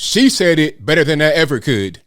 She said it better than I ever could.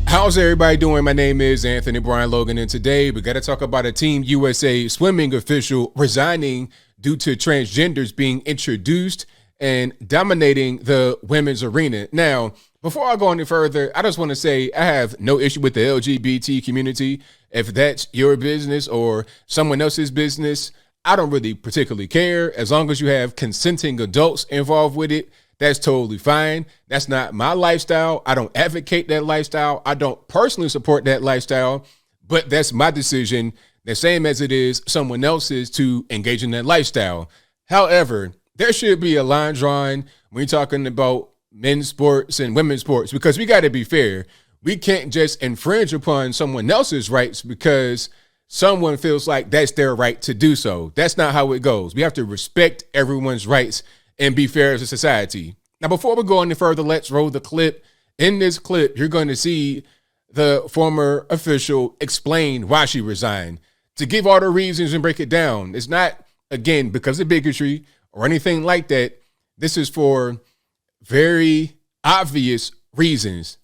How's everybody doing? My name is Anthony Brian Logan, and today we got to talk about a Team USA swimming official resigning due to transgenders being introduced and dominating the women's arena. Now, before I go any further, I just want to say I have no issue with the LGBT community. If that's your business or someone else's business, I don't really particularly care. As long as you have consenting adults involved with it, that's totally fine. That's not my lifestyle. I don't advocate that lifestyle. I don't personally support that lifestyle, but that's my decision, the same as it is someone else's to engage in that lifestyle. However, there should be a line drawn when you're talking about men's sports and women's sports, because we got to be fair. We can't just infringe upon someone else's rights because someone feels like that's their right to do so. That's not how it goes. We have to respect everyone's rights and be fair as a society. Now, before we go any further, let's roll the clip. In this clip, you're going to see the former official explain why she resigned. To give all the reasons and break it down, it's not, again, because of bigotry or anything like that. This is for very obvious reasons.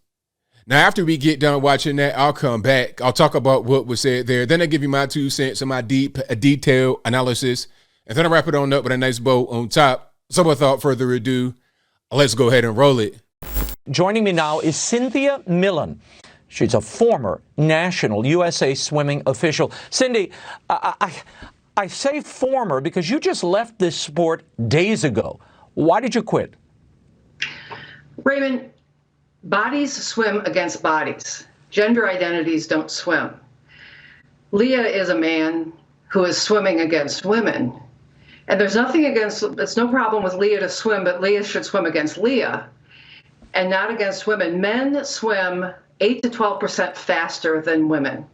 Now, after we get done watching that, I'll come back. I'll talk about what was said there. Then I'll give you my 2 cents and my detailed analysis. And then I'll wrap it on up with a nice bow on top. So without further ado, let's go ahead and roll it. Joining me now is Cynthia Millen. She's a former national USA swimming official. Cindy, I say former because you just left this sport days ago. Why did you quit? Raymond, bodies swim against bodies. Gender identities don't swim. Leah is a man who is swimming against women. And there's no problem with Leah to swim, but Leah should swim against Leah and not against women. Men swim 8 to 12% faster than women.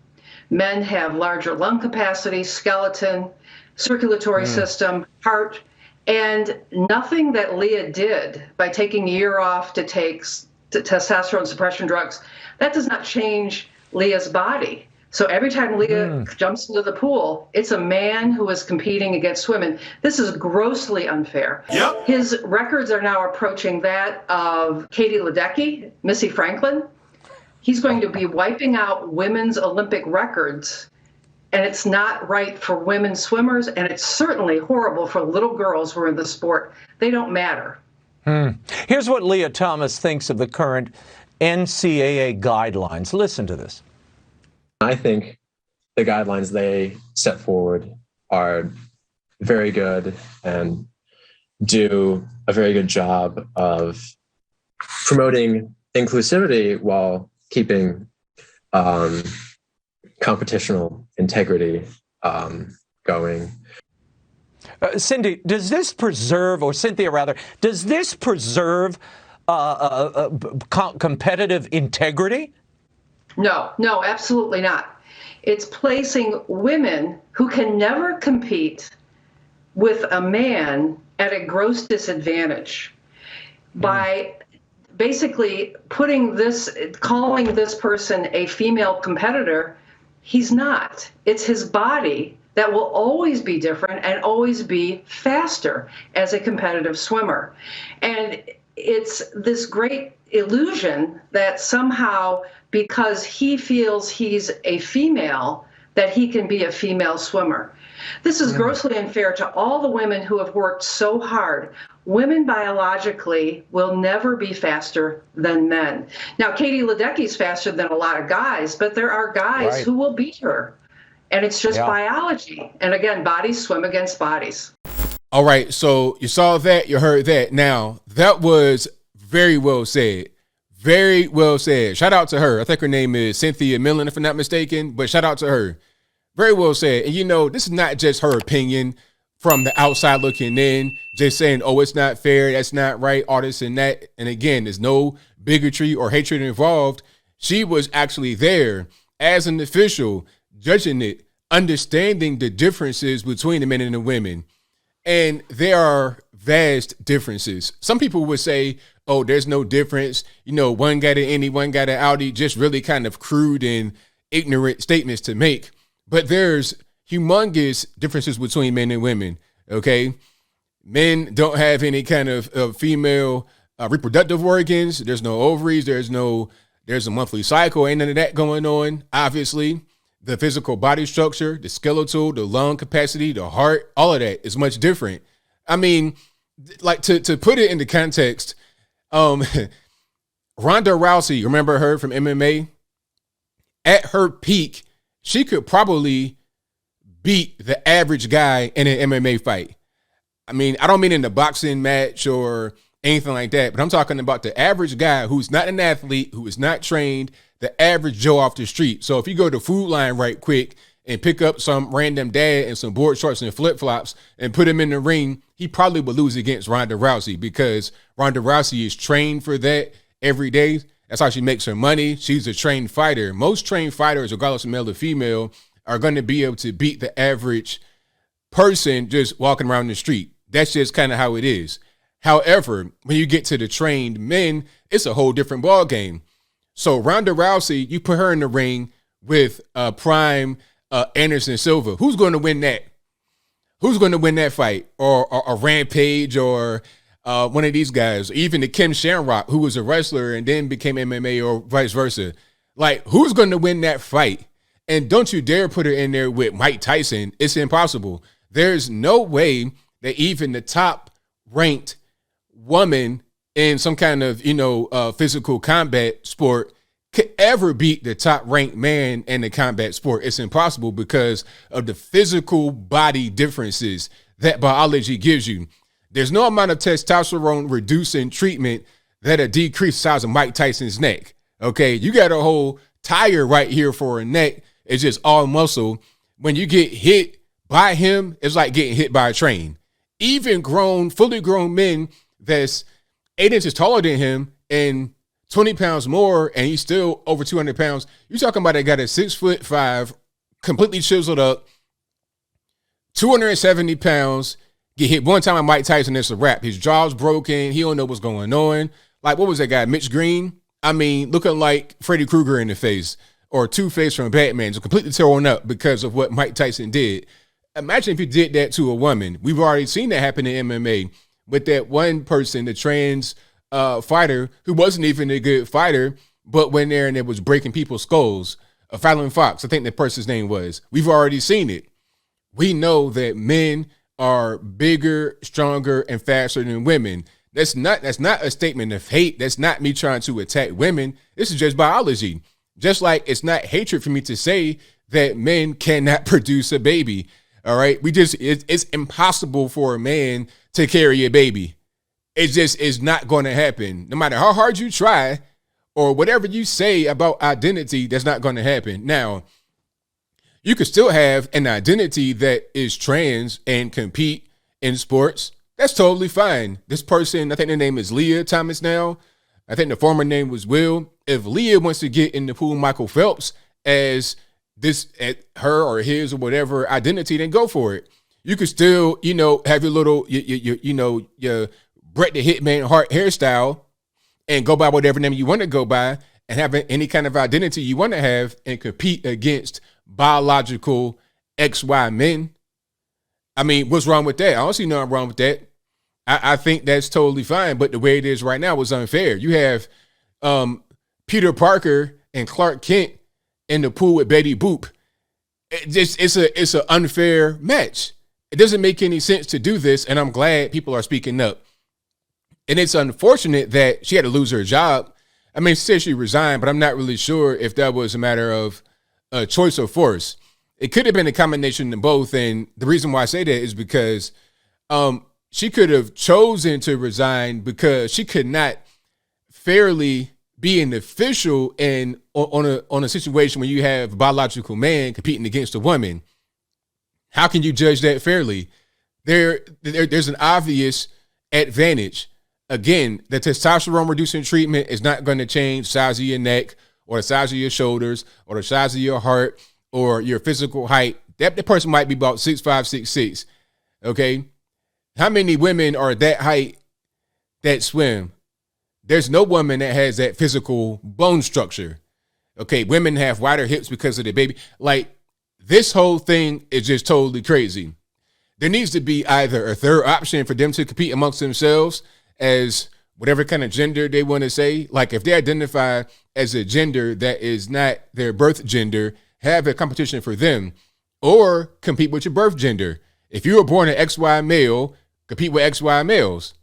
Men have larger lung capacity, skeleton, circulatory system, heart, and nothing that Leah did by taking a year off to take testosterone suppression drugs, that does not change Leah's body. So every time Leah jumps into the pool, it's a man who is competing against women. This is grossly unfair. Yep. His records are now approaching that of Katie Ledecky, Missy Franklin. He's going to be wiping out women's Olympic records, and it's not right for women swimmers, and it's certainly horrible for little girls who are in the sport. They don't matter. Here's what Leah Thomas thinks of the current NCAA guidelines. Listen to this. I think the guidelines they set forward are very good and do a very good job of promoting inclusivity while keeping competitional integrity going. Cindy, does this preserve, or Cynthia rather, does this preserve competitive integrity? No, absolutely not. It's placing women who can never compete with a man at a gross disadvantage by basically calling this person a female competitor. He's not. It's his body that will always be different and always be faster as a competitive swimmer. And it's this great illusion that somehow, because he feels he's a female, that he can be a female swimmer. This is grossly unfair to all the women who have worked so hard. Women biologically will never be faster than men. Now, Katie Ledecky's faster than a lot of guys, but there are guys who will beat her. And it's just biology. And again, bodies swim against bodies. All right, so you saw that, you heard that. Now, that was very well said. Very well said. Shout out to her. I think her name is Cynthia Millen, if I'm not mistaken, but shout out to her. Very well said. And you know, this is not just her opinion from the outside looking in, just saying, oh, it's not fair, that's not right, all this and that. And again, there's no bigotry or hatred involved. She was actually there as an official, judging it, understanding the differences between the men and the women. And there are vast differences. Some people would say, oh, there's no difference. You know, one got an Indy, one got an Audi, just really kind of crude and ignorant statements to make. But there's humongous differences between men and women. Okay. Men don't have any kind of female reproductive organs. There's no ovaries. There's a monthly cycle. Ain't none of that going on. Obviously, the physical body structure, the skeletal, the lung capacity, the heart, all of that is much different. I mean, like to put it into context, Ronda Rousey, remember her from MMA? At her peak, she could probably beat the average guy in an MMA fight. I mean, I don't mean in the boxing match or anything like that, but I'm talking about the average guy who's not an athlete, who is not trained, the average Joe off the street. So if you go to Food Line right quick and pick up some random dad and some board shorts and flip-flops and put him in the ring, he probably would lose against Ronda Rousey because Ronda Rousey is trained for that every day. That's how she makes her money. She's a trained fighter. Most trained fighters, regardless of male or female, are going to be able to beat the average person just walking around the street. That's just kind of how it is. However, when you get to the trained men, it's a whole different ball game. So Ronda Rousey, you put her in the ring with prime Anderson Silva. Who's going to win that? Who's going to win that fight? Or a Rampage or one of these guys, even the Kim Shamrock, who was a wrestler and then became MMA or vice versa. Like, who's going to win that fight? And don't you dare put her in there with Mike Tyson. It's impossible. There's no way that even the top ranked woman in some kind of, physical combat sport could ever beat the top ranked man in the combat sport. It's impossible because of the physical body differences that biology gives you. There's no amount of testosterone reducing treatment that'll decrease the size of Mike Tyson's neck. Okay. You got a whole tire right here for a neck. It's just all muscle. When you get hit by him, it's like getting hit by a train. Even fully grown men that's 8 inches taller than him and 20 pounds more, and he's still over 200 pounds. You're talking about a guy that's 6'5", completely chiseled up, 270 pounds, get hit one time by Mike Tyson, it's a wrap. His jaw's broken. He don't know what's going on. Like, what was that guy, Mitch Green? I mean, looking like Freddy Krueger in the face or Two-Face from Batman, just completely torn up because of what Mike Tyson did. Imagine if you did that to a woman. We've already seen that happen in MMA with that one person, the trans fighter, who wasn't even a good fighter, but went there and it was breaking people's skulls. Fallon Fox, I think the person's name was. We've already seen it. We know that men are bigger, stronger, and faster than women. That's not a statement of hate. That's not me trying to attack women. This is just biology. Just like it's not hatred for me to say that men cannot produce a baby. All right. It's impossible for a man to carry a baby. It just is not going to happen. No matter how hard you try or whatever you say about identity, that's not going to happen. Now, you could still have an identity that is trans and compete in sports. That's totally fine. This person, I think their name is Leah Thomas now. I think the former name was Will. If Leah wants to get in the pool Michael Phelps as her or his or whatever identity, then go for it. You could still, have your little, your Bret the Hitman Hart hairstyle and go by whatever name you want to go by and have any kind of identity you want to have and compete against biological XY men. I mean, what's wrong with that? I don't see nothing wrong with that. I think that's totally fine. But the way it is right now is unfair. You have Peter Parker and Clark Kent in the pool with Betty Boop. It's an unfair match. It doesn't make any sense to do this, and I'm glad people are speaking up. And it's unfortunate that she had to lose her job. I mean, she said she resigned, but I'm not really sure if that was a matter of choice or force. It could have been a combination of both, and the reason why I say that is because she could have chosen to resign because she could not fairly be an official on a situation where you have a biological man competing against a woman. How can you judge that fairly? There's an obvious advantage. Again, the testosterone reducing treatment is not going to change the size of your neck or the size of your shoulders or the size of your heart or your physical height. That person might be about 6'5", 6'6". Okay. How many women are that height that swim? There's no woman that has that physical bone structure. Okay. Women have wider hips because of the baby. Like, This whole thing is just totally crazy. There needs to be either a third option for them to compete amongst themselves as whatever kind of gender they want to say. Like if they identify as a gender that is not their birth gender, have a competition for them, or compete with your birth gender. If you were born an XY male, compete with XY males.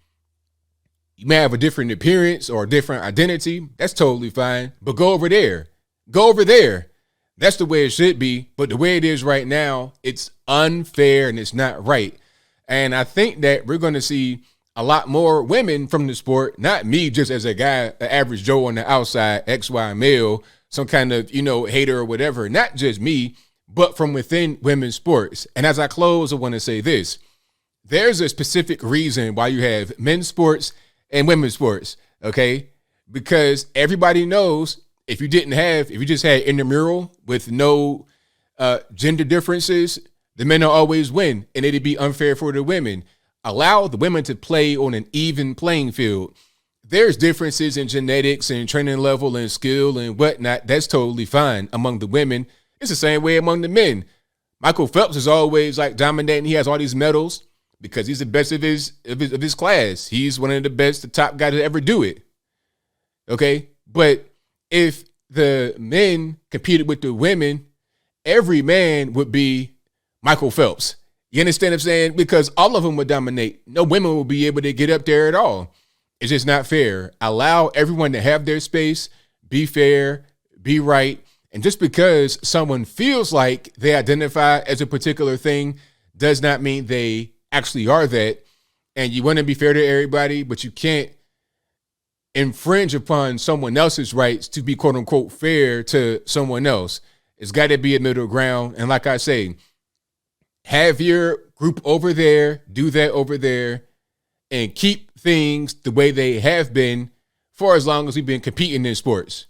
You may have a different appearance or a different identity. That's totally fine. But go over there. Go over there. That's the way it should be. But the way it is right now, it's unfair and it's not right. And I think that we're going to see a lot more women from the sport, not me just as a guy, an average Joe on the outside, XY male, some kind of, hater or whatever. Not just me, but from within women's sports. And as I close, I want to say this. There's a specific reason why you have men's sports and women's sports, okay? Because everybody knows if you just had intramural with no gender differences, the men will always win, and it'd be unfair for the women. Allow the women to play on an even playing field. There's differences in genetics and training level and skill and whatnot. That's totally fine among the women. It's the same way among the men. Michael Phelps is always like dominating. He has all these medals because he's the best of his class. He's one of the best, the top guy to ever do it. Okay? But if the men competed with the women, every man would be Michael Phelps. You understand what I'm saying? Because all of them would dominate. No women will be able to get up there at all. It's just not fair. Allow everyone to have their space, be fair, be right. And just because someone feels like they identify as a particular thing does not mean they actually are that. And you want to be fair to everybody, but you can't infringe upon someone else's rights to be quote unquote fair to someone else. It's got to be a middle ground. And like I say, have your group over there, do that over there, and keep things the way they have been for as long as we've been competing in sports.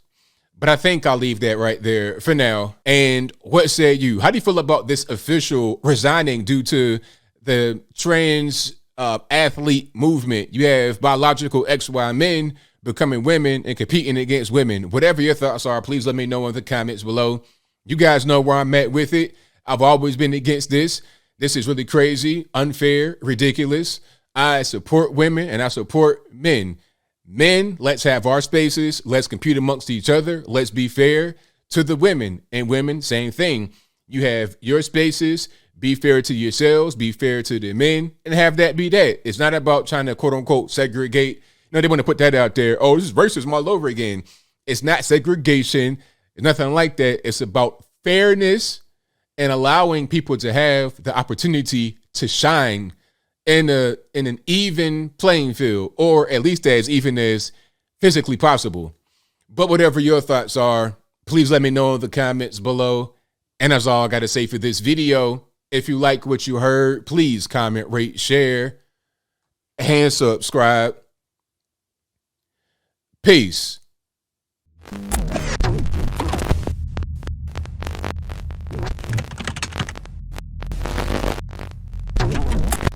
But I think I'll leave that right there for now. And what say you? How do you feel about this official resigning due to the trans athlete movement? You have biological XY men becoming women and competing against women. Whatever your thoughts are, please let me know in the comments below. You guys know where I'm at with it. I've always been against this. This is really crazy, unfair, ridiculous. I support women and I support men. Men, let's have our spaces. Let's compete amongst each other. Let's be fair to the women. And women, same thing. You have your spaces. Be fair to yourselves. Be fair to the men. And have that be that. It's not about trying to quote unquote segregate. They want to put that out there. Oh, this is racism all over again. It's not segregation. It's nothing like that. It's about fairness and allowing people to have the opportunity to shine in an even playing field, or at least as even as physically possible. But whatever your thoughts are, please let me know in the comments below. And that's all I got to say for this video. If you like what you heard, please comment, rate, share, and subscribe. Peace.